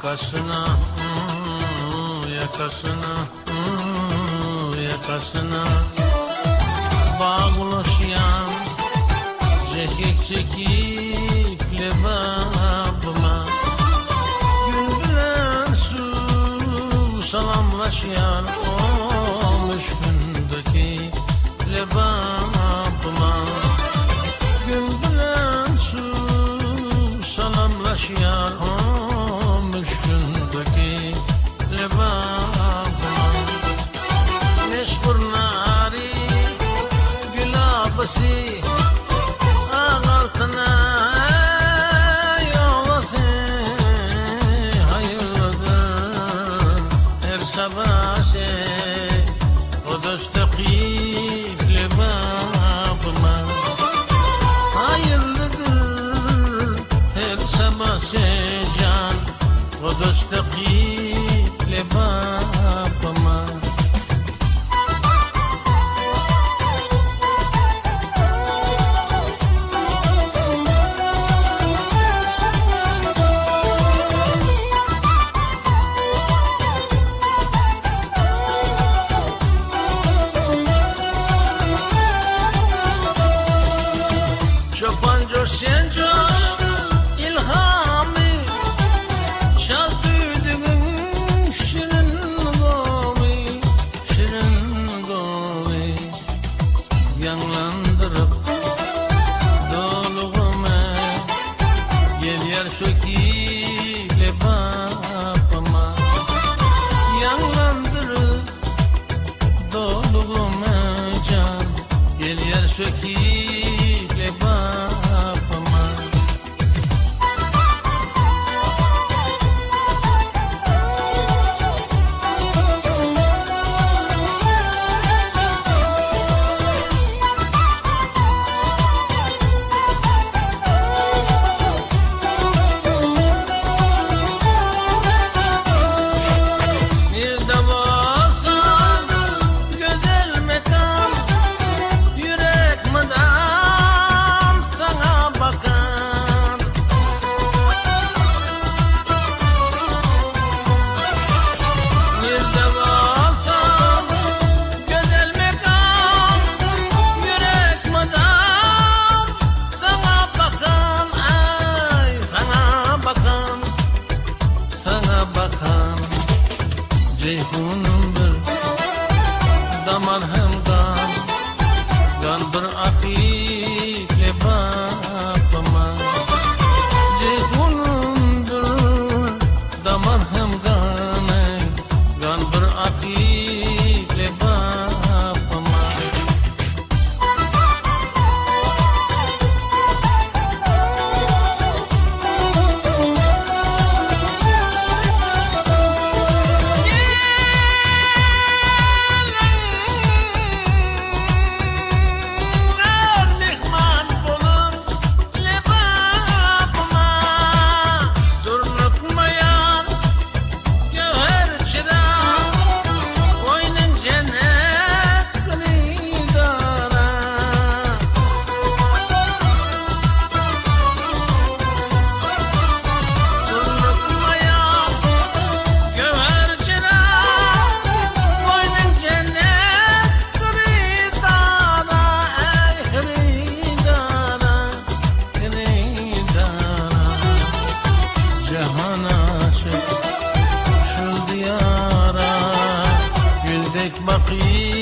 Yakasına, yakasına, yakasına bağlaşyan çekik çekik lebabıma gün bilen su salamlaşyan o müşkündeki lebabıma gün bilen su salamlaşyan o müşkündeki lebabıma meşgur nari gülabısı ağaltına yolası hayırlıdır her sabahı o dostakip lebabıma hayırlıdır her sabahı can o dostakip lebabıma Çoban coşan coş ilhamı çal düğünün şirin govi yanlandırıp doluğuma gel yer şöki lebabıma yanlandırıp doluğuma can gel yer şöki Ceyhunum bir damar hem gan bir akik lebabıma Ceyhunum bir damar hem gan bir akik lebabıma Bakayım